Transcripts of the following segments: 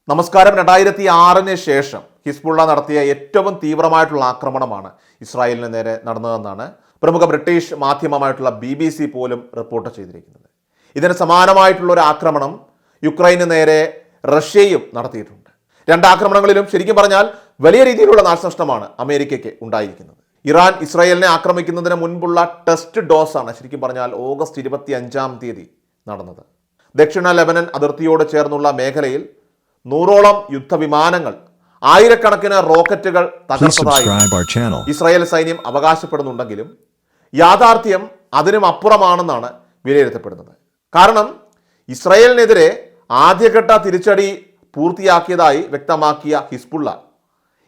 നമസ്കാരം. 2006 ശേഷം ഹിസ്ബുള്ള നടത്തിയ ഏറ്റവും തീവ്രമായിട്ടുള്ള ആക്രമണമാണ് ഇസ്രായേലിന് നേരെ നടന്നതെന്നാണ് പ്രമുഖ ബ്രിട്ടീഷ് മാധ്യമമായിട്ടുള്ള BBC പോലും റിപ്പോർട്ട് ചെയ്തിരിക്കുന്നത്. ഇതിന് സമാനമായിട്ടുള്ള ഒരു ആക്രമണം യുക്രൈന് നേരെ റഷ്യയും നടത്തിയിട്ടുണ്ട്. രണ്ട് ആക്രമണങ്ങളിലും ശരിക്കും പറഞ്ഞാൽ വലിയ രീതിയിലുള്ള നാശനഷ്ടമാണ് അമേരിക്കയ്ക്ക് ഉണ്ടായിരിക്കുന്നത്. ഇറാൻ ഇസ്രായേലിനെ ആക്രമിക്കുന്നതിന് മുൻപുള്ള ടെസ്റ്റ് ഡോസാണ് ശരിക്കും പറഞ്ഞാൽ ഓഗസ്റ്റ് 25 നടന്നത്. ദക്ഷിണ ലെബനൻ അതിർത്തിയോട് ചേർന്നുള്ള മേഖലയിൽ 100ഓളം യുദ്ധവിമാനങ്ങൾ, ആയിരക്കണക്കിന് റോക്കറ്റുകൾ തകർത്തതായി ഇസ്രായേൽ സൈന്യം അവകാശപ്പെടുന്നുണ്ടെങ്കിലും യാഥാർത്ഥ്യം അതിനും അപ്പുറമാണെന്നാണ് വിലയിരുത്തപ്പെടുന്നത്. കാരണം ഇസ്രായേലിനെതിരെ ആദ്യഘട്ട തിരിച്ചടി പൂർത്തിയാക്കിയതായി വ്യക്തമാക്കിയ ഹിസ്ബുള്ള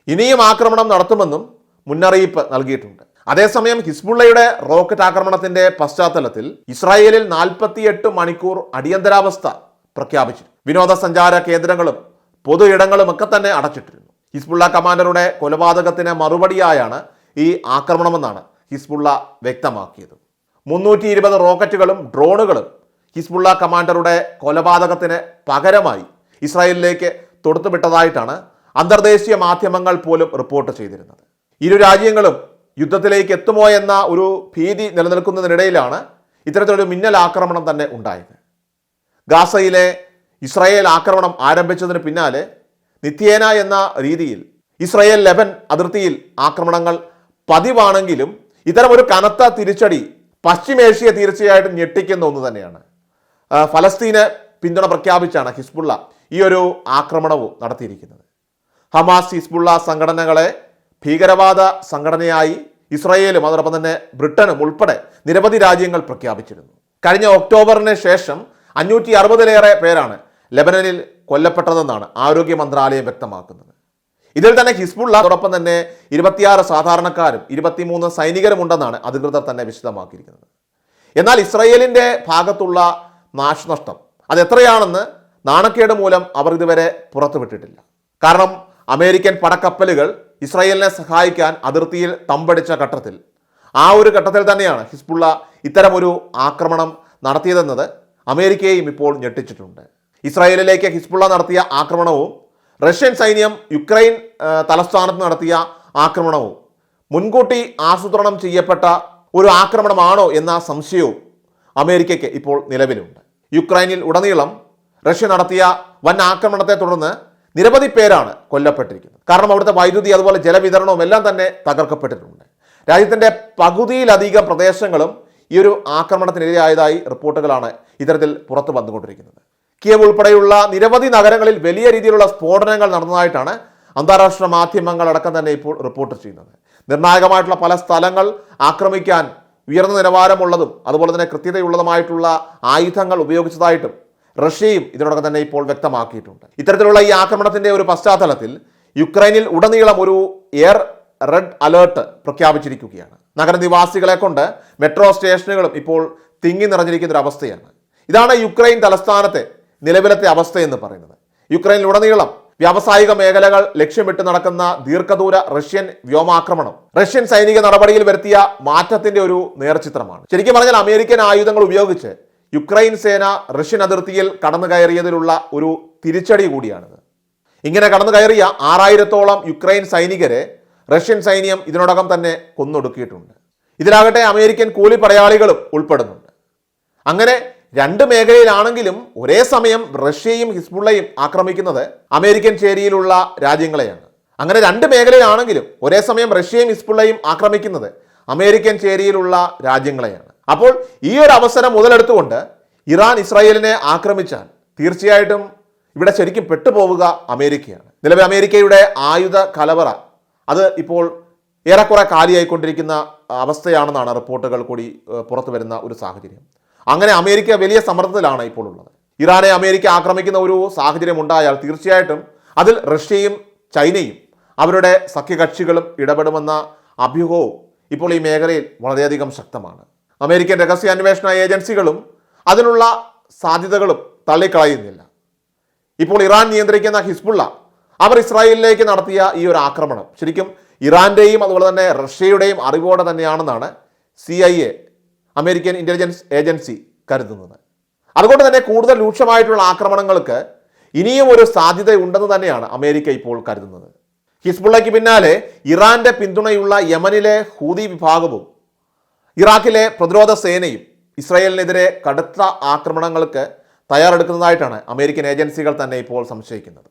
ഇനിയും ആക്രമണം നടത്തുമെന്നും മുന്നറിയിപ്പ് നൽകിയിട്ടുണ്ട്. അതേസമയം ഹിസ്ബുള്ളയുടെ റോക്കറ്റ് ആക്രമണത്തിന്റെ പശ്ചാത്തലത്തിൽ ഇസ്രായേലിൽ 48 മണിക്കൂർ അടിയന്തരാവസ്ഥ പ്രഖ്യാപിച്ചു. വിനോദസഞ്ചാര കേന്ദ്രങ്ങളും പൊതു ഇടങ്ങളും ഒക്കെ തന്നെ അടച്ചിട്ടിരുന്നു. ഹിസ്ബുള്ള കമാൻഡറുടെ കൊലപാതകത്തിന് മറുപടിയായാണ് ഈ ആക്രമണമെന്നാണ് ഹിസ്ബുള്ള വ്യക്തമാക്കിയത്. 320 റോക്കറ്റുകളും ഡ്രോണുകളും ഹിസ്ബുള്ള കമാൻഡറുടെ കൊലപാതകത്തിന് പകരമായി ഇസ്രായേലിലേക്ക് തൊടുത്തുവിട്ടതായിട്ടാണ് അന്തർദേശീയ മാധ്യമങ്ങൾ പോലും റിപ്പോർട്ട് ചെയ്തിരുന്നത്. ഇരു രാജ്യങ്ങളും യുദ്ധത്തിലേക്ക് എത്തുമോ എന്ന ഒരു ഭീതി നിലനിൽക്കുന്നതിനിടയിലാണ് ഇത്തരത്തിലൊരു മിന്നൽ ആക്രമണം തന്നെ ഉണ്ടായത്. ഗാസയിലെ ഇസ്രായേൽ ആക്രമണം ആരംഭിച്ചതിന് പിന്നാലെ നിത്യേന എന്ന രീതിയിൽ ഇസ്രായേൽ ലെബൻ അതിർത്തിയിൽ ആക്രമണങ്ങൾ പതിവാണെങ്കിലും ഇത്തരമൊരു കനത്ത തിരിച്ചടി പശ്ചിമേഷ്യയെ തീർച്ചയായിട്ടും ഞെട്ടിക്കുന്ന ഒന്ന് തന്നെയാണ്. ഫലസ്തീന് പിന്തുണ പ്രഖ്യാപിച്ചാണ് ഹിസ്ബുള്ള ഈ ഒരു ആക്രമണവും നടത്തിയിരിക്കുന്നത്. ഹമാസ്, ഹിസ്ബുള്ള സംഘടനകളെ ഭീകരവാദ സംഘടനയായി ഇസ്രായേലും അതോടൊപ്പം തന്നെ ബ്രിട്ടനും ഉൾപ്പെടെ നിരവധി രാജ്യങ്ങൾ പ്രഖ്യാപിച്ചിരുന്നു. കഴിഞ്ഞ ഒക്ടോബറിന് ശേഷം 560-ലേറെ പേരാണ് ലെബനനിൽ കൊല്ലപ്പെട്ടതെന്നാണ് ആരോഗ്യ മന്ത്രാലയം വ്യക്തമാക്കുന്നത്. ഇതിൽ തന്നെ ഹിസ്ബുള്ള അതോടൊപ്പം തന്നെ 26 സാധാരണക്കാരും 23 സൈനികരും ഉണ്ടെന്നാണ് അധികൃതർ തന്നെ വിശദമാക്കിയിരിക്കുന്നത്. എന്നാൽ ഇസ്രായേലിൻ്റെ ഭാഗത്തുള്ള നാശനഷ്ടം അതെത്രയാണെന്ന് നാണക്കേട് മൂലം അവർ ഇതുവരെ പുറത്തുവിട്ടിട്ടില്ല. കാരണം അമേരിക്കൻ പടക്കപ്പലുകൾ ഇസ്രായേലിനെ സഹായിക്കാൻ അതിർത്തിയിൽ തമ്പടിച്ച ഘട്ടത്തിൽ ആ ഒരു ഘട്ടത്തിൽ തന്നെയാണ് ഹിസ്ബുള്ള ഇത്തരമൊരു ആക്രമണം നടത്തിയതെന്നത് അമേരിക്കയെയും ഇപ്പോൾ ഞെട്ടിച്ചിട്ടുണ്ട്. ഇസ്രായേലിലേക്ക് ഹിസ്ബുള്ള നടത്തിയ ആക്രമണവും റഷ്യൻ സൈന്യം യുക്രൈൻ തലസ്ഥാനത്ത് നടത്തിയ ആക്രമണവും മുൻകൂട്ടി ആസൂത്രണം ചെയ്യപ്പെട്ട ഒരു ആക്രമണമാണോ എന്ന സംശയവും അമേരിക്കയ്ക്ക് ഇപ്പോൾ നിലവിലുണ്ട്. യുക്രൈനിൽ ഉടനീളം റഷ്യ നടത്തിയ വൻ ആക്രമണത്തെ തുടർന്ന് നിരവധി പേരാണ് കൊല്ലപ്പെട്ടിരിക്കുന്നത്. കാരണം അവിടുത്തെ വൈദ്യുതി അതുപോലെ ജലവിതരണവും എല്ലാം തന്നെ തകർക്കപ്പെട്ടിട്ടുണ്ട്. രാജ്യത്തിൻ്റെ പകുതിയിലധികം പ്രദേശങ്ങളും ഈ ഒരു ആക്രമണത്തിനിരയായതായി റിപ്പോർട്ടുകളാണ് ഇത്തരത്തിൽ പുറത്തു വന്നുകൊണ്ടിരിക്കുന്നത്. കിയവ് ഉൾപ്പെടെയുള്ള നിരവധി നഗരങ്ങളിൽ വലിയ രീതിയിലുള്ള സ്ഫോടനങ്ങൾ നടന്നതായിട്ടാണ് അന്താരാഷ്ട്ര മാധ്യമങ്ങളടക്കം തന്നെ ഇപ്പോൾ റിപ്പോർട്ട് ചെയ്യുന്നത്. നിർണായകമായിട്ടുള്ള പല സ്ഥലങ്ങൾ ആക്രമിക്കാൻ ഉയർന്ന നിലവാരമുള്ളതും അതുപോലെ തന്നെ കൃത്യതയുള്ളതുമായിട്ടുള്ള ആയുധങ്ങൾ ഉപയോഗിച്ചതായിട്ടും റഷ്യയും ഇതിനോടകം തന്നെ ഇപ്പോൾ വ്യക്തമാക്കിയിട്ടുണ്ട്. ഇത്തരത്തിലുള്ള ഈ ആക്രമണത്തിന്റെ ഒരു പശ്ചാത്തലത്തിൽ യുക്രൈനിൽ ഉടനീളം ഒരു എയർ റെഡ് അലേർട്ട് പ്രഖ്യാപിച്ചിരിക്കുകയാണ്. നഗരനിവാസികളെ കൊണ്ട് മെട്രോ സ്റ്റേഷനുകളും ഇപ്പോൾ തിങ്ങി നിറഞ്ഞിരിക്കുന്ന ഒരു അവസ്ഥയാണ്. ഇതാണ് യുക്രൈൻ തലസ്ഥാനത്തെ നിലവിലത്തെ അവസ്ഥ എന്ന് പറയുന്നത്. യുക്രൈനിൽ ഉടനീളം വ്യാവസായിക മേഖലകൾ ലക്ഷ്യമിട്ട് നടക്കുന്ന ദീർഘദൂര റഷ്യൻ വ്യോമാക്രമണം റഷ്യൻ സൈനിക നടപടിയിൽ വരുത്തിയ മാറ്റത്തിന്റെ ഒരു നേർചിത്രമാണ്. ശരിക്കും പറഞ്ഞാൽ അമേരിക്കൻ ആയുധങ്ങൾ ഉപയോഗിച്ച് യുക്രൈൻ സേന റഷ്യൻ അതിർത്തിയിൽ കടന്നു കയറിയതിലുള്ള ഒരു തിരിച്ചടി കൂടിയാണിത്. ഇങ്ങനെ കടന്നു കയറിയ 6000-ഓളം യുക്രൈൻ സൈനികരെ റഷ്യൻ സൈന്യം ഇതിനോടകം തന്നെ കൊന്നൊടുക്കിയിട്ടുണ്ട്. ഇതിലാകട്ടെ അമേരിക്കൻ കൂലിപ്പടയാളികളും ഉൾപ്പെടുന്നുണ്ട്. അങ്ങനെ രണ്ട് മേഖലയിലാണെങ്കിലും ഒരേ സമയം റഷ്യയും ഹിസ്ബുള്ളയും ആക്രമിക്കുന്നത് അമേരിക്കൻ ചേരിയിലുള്ള രാജ്യങ്ങളെയാണ്. അങ്ങനെ രണ്ട് മേഖലയിലാണെങ്കിലും ഒരേ സമയം റഷ്യയും ഹിസ്ബുള്ളയും ആക്രമിക്കുന്നത് അമേരിക്കൻ ചേരിയിലുള്ള രാജ്യങ്ങളെയാണ്. അപ്പോൾ ഈ ഒരു അവസരം മുതലെടുത്തുകൊണ്ട് ഇറാൻ ഇസ്രായേലിനെ ആക്രമിച്ചാൽ തീർച്ചയായിട്ടും ഇവിടെ ശരിക്കും പെട്ടുപോവുക അമേരിക്കയാണ്. നിലവിൽ അമേരിക്കയുടെ ആയുധ കലവറ അത് ഇപ്പോൾ ഏറെക്കുറെ കാലിയായിക്കൊണ്ടിരിക്കുന്ന അവസ്ഥയാണെന്നാണ് റിപ്പോർട്ടുകൾ കൂടി പുറത്തു വരുന്ന ഒരു സാഹചര്യം. അങ്ങനെ അമേരിക്ക വലിയ സമ്മർദ്ദത്തിലാണ് ഇപ്പോൾ ഉള്ളത്. ഇറാനെ അമേരിക്ക ആക്രമിക്കുന്ന ഒരു സാഹചര്യം ഉണ്ടായാൽ തീർച്ചയായിട്ടും അതിൽ റഷ്യയും ചൈനയും അവരുടെ സഖ്യകക്ഷികളും ഇടപെടുമെന്ന അഭ്യൂഹവും ഇപ്പോൾ ഈ മേഖലയിൽ വളരെയധികം ശക്തമാണ്. അമേരിക്കൻ രഹസ്യാന്വേഷണ ഏജൻസികളും അതിനുള്ള സാധ്യതകളും തള്ളിക്കളയുന്നില്ല. ഇപ്പോൾ ഇറാൻ നിയന്ത്രിക്കുന്ന ഹിസ്ബുള്ള അവർ ഇസ്രായേലിലേക്ക് നടത്തിയ ഈ ഒരു ആക്രമണം ശരിക്കും ഇറാന്റെയും അതുപോലെ തന്നെ റഷ്യയുടെയും അറിവോടെ തന്നെയാണെന്നാണ് CIA അമേരിക്കൻ ഇന്റലിജൻസ് ഏജൻസി കരുതുന്നത്. അതുകൊണ്ട് തന്നെ കൂടുതൽ രൂക്ഷമായിട്ടുള്ള ആക്രമണങ്ങൾക്ക് ഇനിയും ഒരു സാധ്യതയുണ്ടെന്ന് തന്നെയാണ് അമേരിക്ക ഇപ്പോൾ കരുതുന്നത്. ഹിസ്ബുള്ളയ്ക്ക് പിന്നാലെ ഇറാന്റെ പിന്തുണയുള്ള യമനിലെ ഹൂതി വിഭാഗവും ഇറാഖിലെ പ്രതിരോധ സേനയും ഇസ്രായേലിനെതിരെ കടുത്ത ആക്രമണങ്ങൾക്ക് തയ്യാറെടുക്കുന്നതായിട്ടാണ് അമേരിക്കൻ ഏജൻസികൾ തന്നെ ഇപ്പോൾ സംശയിക്കുന്നത്.